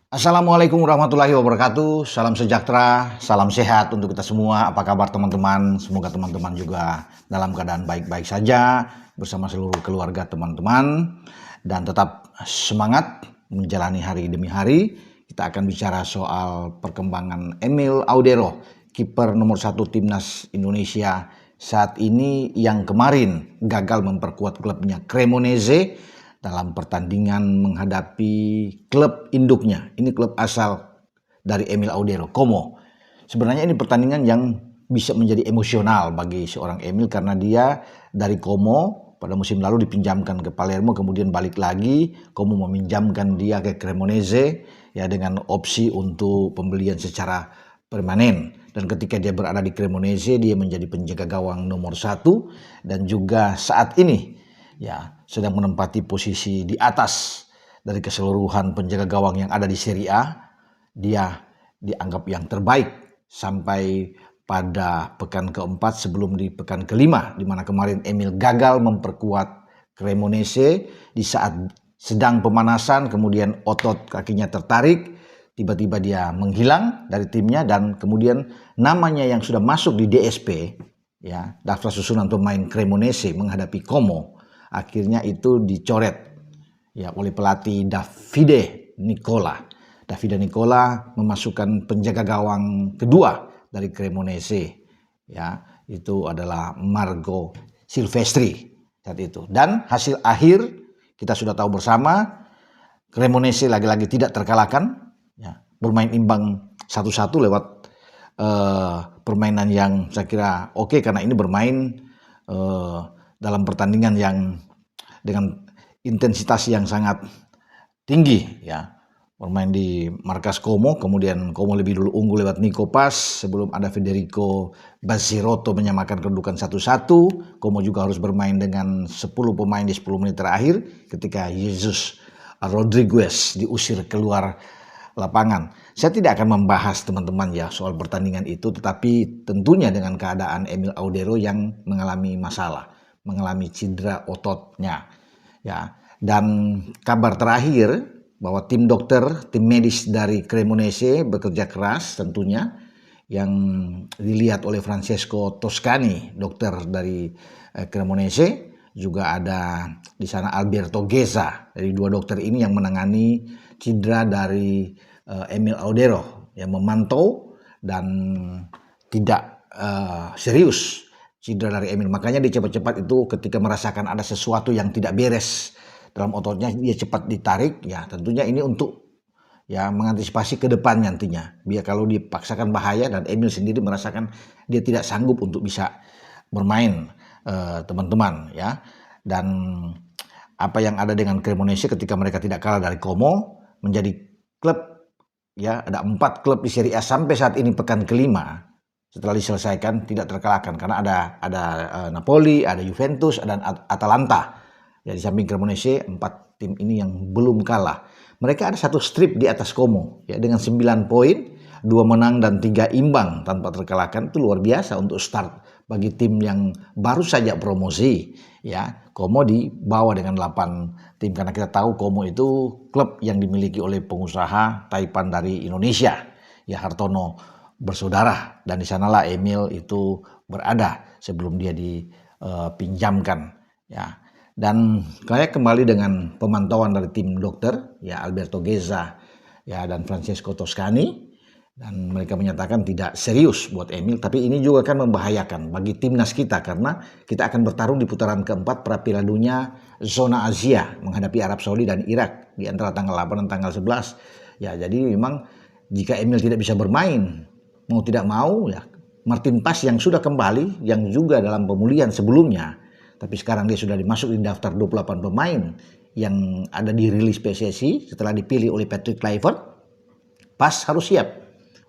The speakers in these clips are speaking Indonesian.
Assalamualaikum warahmatullahi wabarakatuh. Salam sejahtera, salam sehat untuk kita semua. Apa kabar teman-teman? Semoga teman-teman juga dalam keadaan baik-baik saja bersama seluruh keluarga teman-teman dan tetap semangat menjalani hari demi hari. Kita akan bicara soal perkembangan Emil Audero, kiper nomor 1 timnas Indonesia saat ini yang kemarin gagal memperkuat klubnya Cremonese dalam pertandingan menghadapi klub induknya. Ini klub asal dari Emil Audero, Como. Sebenarnya ini pertandingan yang bisa menjadi emosional bagi seorang Emil karena dia dari Como pada musim lalu dipinjamkan ke Palermo, kemudian balik lagi, Como meminjamkan dia ke Cremonese ya dengan opsi untuk pembelian secara permanen. Dan ketika dia berada di Cremonese, dia menjadi penjaga gawang nomor 1 dan juga saat ini ya sedang menempati posisi di atas dari keseluruhan penjaga gawang yang ada di Serie A. Dia dianggap yang terbaik sampai pada pekan keempat sebelum di pekan kelima, di mana kemarin Emil gagal memperkuat Cremonese di saat sedang pemanasan, kemudian otot kakinya tertarik, tiba-tiba dia menghilang dari timnya dan kemudian namanya yang sudah masuk di DSP, ya daftar susunan pemain Cremonese menghadapi Como, akhirnya itu dicoret ya oleh pelatih Davide Nicola. Davide Nicola memasukkan penjaga gawang kedua dari Cremonese, ya itu adalah Marco Silvestri saat itu. Dan hasil akhir kita sudah tahu bersama, Cremonese lagi-lagi tidak terkalahkan, ya, bermain imbang 1-1 lewat permainan yang saya kira oke karena ini bermain dalam pertandingan yang dengan intensitas yang sangat tinggi, ya. Bermain di markas Como, kemudian Como lebih dulu unggul lewat Nico Pas sebelum ada Federico Bassirotto menyamakan kedudukan 1-1. Como juga harus bermain dengan 10 pemain di 10 menit terakhir ketika Jesus Rodriguez diusir keluar lapangan. Saya tidak akan membahas teman-teman ya soal pertandingan itu, tetapi tentunya dengan keadaan Emil Audero yang mengalami masalah, mengalami cedera ototnya, ya. Dan kabar terakhir bahwa tim dokter, tim medis dari Cremonese bekerja keras tentunya, yang dilihat oleh Francesco Toscani, dokter dari Cremonese, juga ada di sana Alberto Geza. Dari dua dokter ini yang menangani cedera dari Emil Audero, yang memantau dan tidak serius cedera dari Emil. Makanya dia cepat-cepat itu ketika merasakan ada sesuatu yang tidak beres dalam ototnya, dia cepat ditarik, ya tentunya ini untuk ya mengantisipasi ke depan nantinya. Biar kalau dipaksakan bahaya dan Emil sendiri merasakan dia tidak sanggup untuk bisa bermain, teman-teman ya. Dan apa yang ada dengan Cremonese ketika mereka tidak kalah dari Como menjadi klub, ya ada 4 klub di Serie A sampai saat ini pekan kelima setelah diselesaikan tidak terkalahkan karena ada Napoli, ada Juventus, dan Atalanta. Ya, di samping Cremonese, 4 tim ini yang belum kalah. Mereka ada 1 strip di atas Como, ya dengan 9 poin, 2 menang dan 3 imbang tanpa terkalahkan. Itu luar biasa untuk start bagi tim yang baru saja promosi. Ya, Como di bawah dengan 8 tim karena kita tahu Como itu klub yang dimiliki oleh pengusaha Taipan dari Indonesia, ya Hartono bersaudara, dan di sanalah Emil itu berada sebelum dia dipinjamkan, ya. Dan saya kembali dengan pemantauan dari tim dokter, ya Alberto Geza, ya dan Francesco Toscani, dan mereka menyatakan tidak serius buat Emil, tapi ini juga akan membahayakan bagi timnas kita karena kita akan bertarung di putaran keempat pra Piala Dunia zona Asia menghadapi Arab Saudi dan Irak di antara tanggal 8 dan tanggal 11. Ya, jadi memang jika Emil tidak bisa bermain, mau tidak mau ya Martin Pas yang sudah kembali, yang juga dalam pemulihan sebelumnya, tapi sekarang dia sudah dimasuk di daftar 28 pemain yang ada di rilis PSSI setelah dipilih oleh Patrick Kluivert. Pas harus siap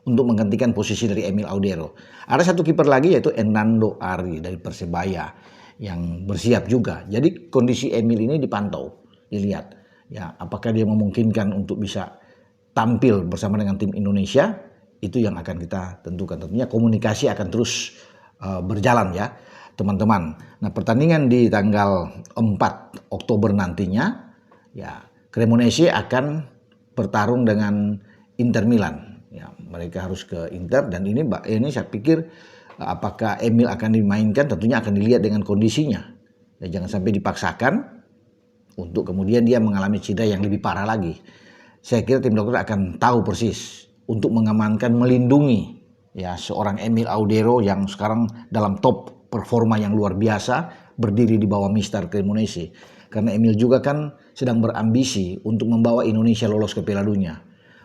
untuk menggantikan posisi dari Emil Audero. Ada 1 kiper lagi yaitu Hernando Ari dari Persebaya yang bersiap juga. Jadi kondisi Emil ini dipantau, dilihat ya apakah dia memungkinkan untuk bisa tampil bersama dengan tim Indonesia. Itu yang akan kita tentukan. Tentunya komunikasi akan terus berjalan ya teman-teman. Nah, pertandingan di tanggal 4 Oktober nantinya, ya Cremonese akan bertarung dengan Inter Milan. Ya, mereka harus ke Inter, dan ini saya pikir apakah Emil akan dimainkan tentunya akan dilihat dengan kondisinya. Ya, jangan sampai dipaksakan untuk kemudian dia mengalami cedera yang lebih parah lagi. Saya kira tim dokter akan tahu persis untuk mengamankan, melindungi ya seorang Emil Audero yang sekarang dalam top performa yang luar biasa, berdiri di bawah Mister Cremonese. Karena Emil juga kan sedang berambisi untuk membawa Indonesia lolos ke Piala Dunia.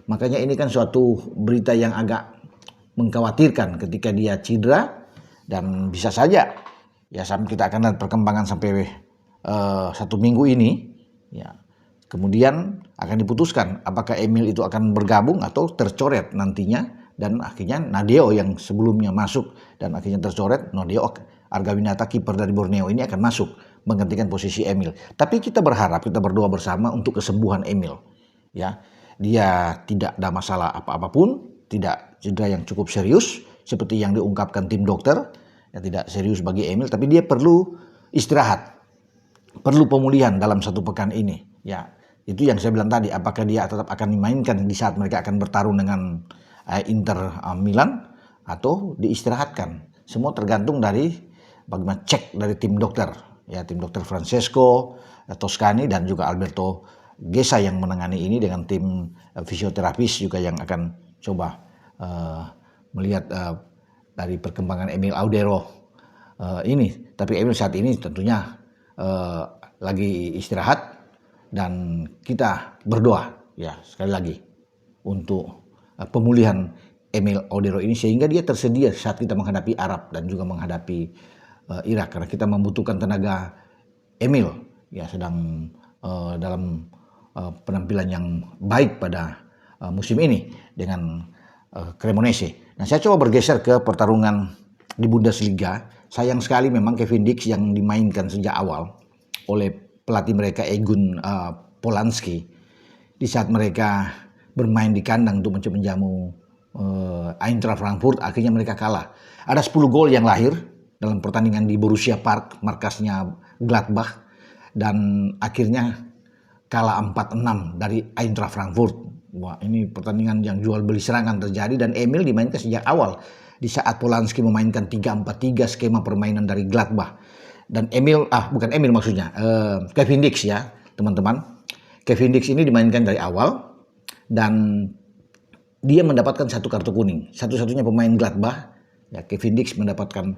Makanya ini kan suatu berita yang agak mengkhawatirkan ketika dia cedera, dan bisa saja ya kita akan lihat perkembangan sampai 1 minggu ini ya. Kemudian akan diputuskan apakah Emil itu akan bergabung atau tercoret nantinya, dan akhirnya Nadeo yang sebelumnya masuk dan akhirnya tercoret, Nadeo Argawinata kiper dari Borneo ini akan masuk menggantikan posisi Emil. Tapi kita berharap, kita berdoa bersama untuk kesembuhan Emil. Ya, dia tidak ada masalah apa-apapun, tidak cedera yang cukup serius seperti yang diungkapkan tim dokter. Ya, tidak serius bagi Emil, tapi dia perlu istirahat, perlu pemulihan dalam 1 pekan ini. Ya, itu yang saya bilang tadi, apakah dia tetap akan dimainkan di saat mereka akan bertarung dengan Inter Milan atau diistirahatkan. Semua tergantung dari bagaimana cek dari tim dokter. Ya, tim dokter Francesco Toscani dan juga Alberto Gesa yang menangani ini dengan tim fisioterapis juga yang akan coba melihat dari perkembangan Emil Audero ini. Tapi Emil saat ini tentunya lagi istirahat, dan kita berdoa ya sekali lagi untuk pemulihan Emil Audero ini sehingga dia tersedia saat kita menghadapi Arab dan juga menghadapi Irak, karena kita membutuhkan tenaga Emil ya sedang dalam penampilan yang baik pada musim ini dengan Cremonese. Nah, saya coba bergeser ke pertarungan di Bundesliga. Sayang sekali memang Kevin Dix yang dimainkan sejak awal oleh pelatih mereka Egun Polanski di saat mereka bermain di kandang untuk mencoba menjamu Eintracht Frankfurt, akhirnya mereka kalah. Ada 10 gol yang lahir dalam pertandingan di Borussia Park, markasnya Gladbach, dan akhirnya kalah 4-6 dari Eintracht Frankfurt. Wah, ini pertandingan yang jual beli serangan terjadi, dan Emil dimainkan sejak awal di saat Polanski memainkan 3-4-3 skema permainan dari Gladbach. Dan Kevin Dix ya teman-teman. Kevin Dix ini dimainkan dari awal dan dia mendapatkan 1 kartu kuning. Satu-satunya pemain Gladbach ya, Kevin Dix mendapatkan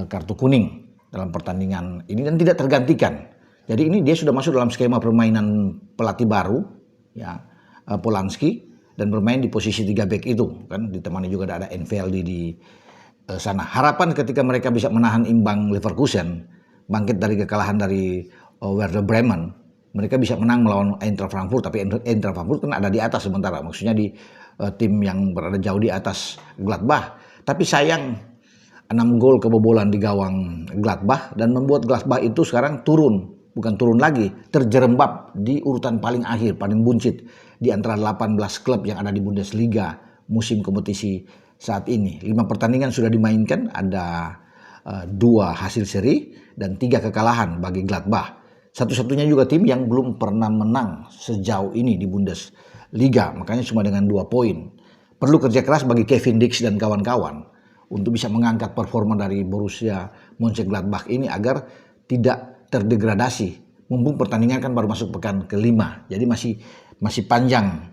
kartu kuning dalam pertandingan ini dan tidak tergantikan. Jadi ini dia sudah masuk dalam skema permainan pelatih baru ya, Polanski, dan bermain di posisi 3 back itu kan, ditemani juga ada Enfeldi di sana. Harapan ketika mereka bisa menahan imbang Leverkusen, bangkit dari kekalahan dari Werder Bremen, mereka bisa menang melawan Eintracht Frankfurt, tapi Eintracht Frankfurt kan ada di atas sementara, maksudnya di tim yang berada jauh di atas Gladbach. Tapi sayang 6 gol kebobolan di gawang Gladbach dan membuat Gladbach itu sekarang bukan turun lagi, terjerembab di urutan paling akhir, paling buncit di antara 18 klub yang ada di Bundesliga musim kompetisi saat ini. 5 pertandingan sudah dimainkan, ada 2 hasil seri dan 3 kekalahan bagi Gladbach. Satu-satunya juga tim yang belum pernah menang sejauh ini di Bundesliga, makanya cuma dengan 2 poin. Perlu kerja keras bagi Kevin Dix dan kawan-kawan untuk bisa mengangkat performa dari Borussia Mönchengladbach ini agar tidak terdegradasi. Mumpung pertandingan kan baru masuk pekan ke-5, jadi masih panjang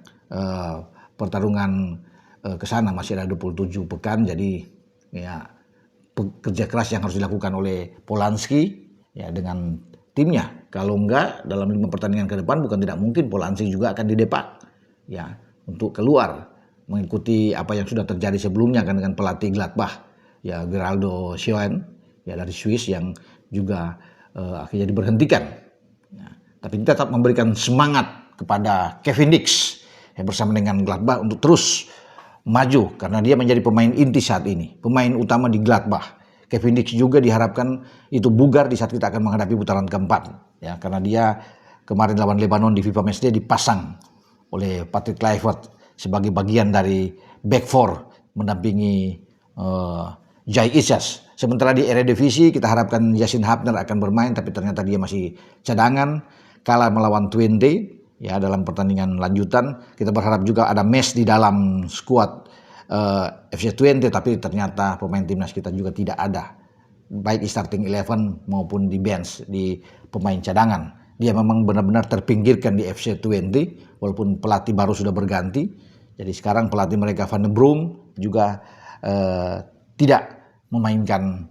pertarungan ke sana, masih ada 27 pekan. Jadi ya kerja keras yang harus dilakukan oleh Polanski ya dengan timnya. Kalau enggak dalam 5 pertandingan ke depan bukan tidak mungkin Polanski juga akan didepak ya untuk keluar mengikuti apa yang sudah terjadi sebelumnya kan dengan pelatih Gladbach ya, Geraldo Schoen ya dari Swiss yang juga akhirnya diberhentikan. Ya, tapi kita tetap memberikan semangat kepada Kevin Dix ya, bersama dengan Gladbach untuk terus maju karena dia menjadi pemain inti saat ini, pemain utama di Gladbach. Kevin Dix juga diharapkan itu bugar di saat kita akan menghadapi putaran keempat ya, karena dia kemarin lawan Lebanon di FIFA Matchday dipasang oleh Patrick Kluivert sebagai bagian dari back four mendampingi Jai Isas. Sementara di Eredivisie kita harapkan Yasin Hapner akan bermain, tapi ternyata dia masih cadangan, kalah melawan Twente ya dalam pertandingan lanjutan. Kita berharap juga ada match di dalam skuad FC20, tapi ternyata pemain timnas kita juga tidak ada, baik di starting 11 maupun di bench, di pemain cadangan. Dia memang benar-benar terpinggirkan di FC20 walaupun pelatih baru sudah berganti. Jadi sekarang pelatih mereka Van de Brom juga tidak memainkan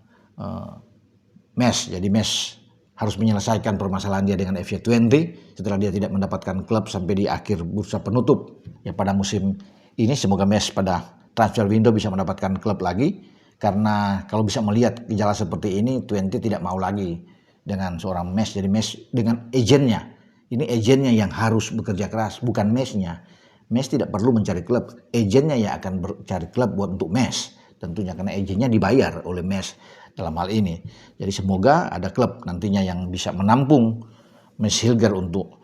Mes. Jadi Mes harus menyelesaikan permasalahan dia dengan FC20 setelah dia tidak mendapatkan klub sampai di akhir bursa penutup ya pada musim ini. Semoga Mes pada transfer window bisa mendapatkan klub lagi, karena kalau bisa melihat gejala seperti ini, 20 tidak mau lagi dengan seorang Mes. Jadi Mes dengan agennya, ini agennya yang harus bekerja keras, bukan Mesnya. Mes tidak perlu mencari klub, agennya yang akan mencari klub buat untuk Mes tentunya, karena agennya dibayar oleh Mes dalam hal ini. Jadi semoga ada klub nantinya yang bisa menampung Mes Hilger untuk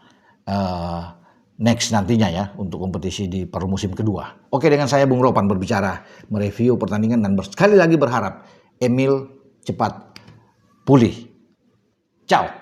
next nantinya ya, untuk kompetisi di paruh musim kedua. Oke, dengan saya Bung Ropan berbicara, mereview pertandingan dan sekali lagi berharap Emil cepat pulih. Ciao.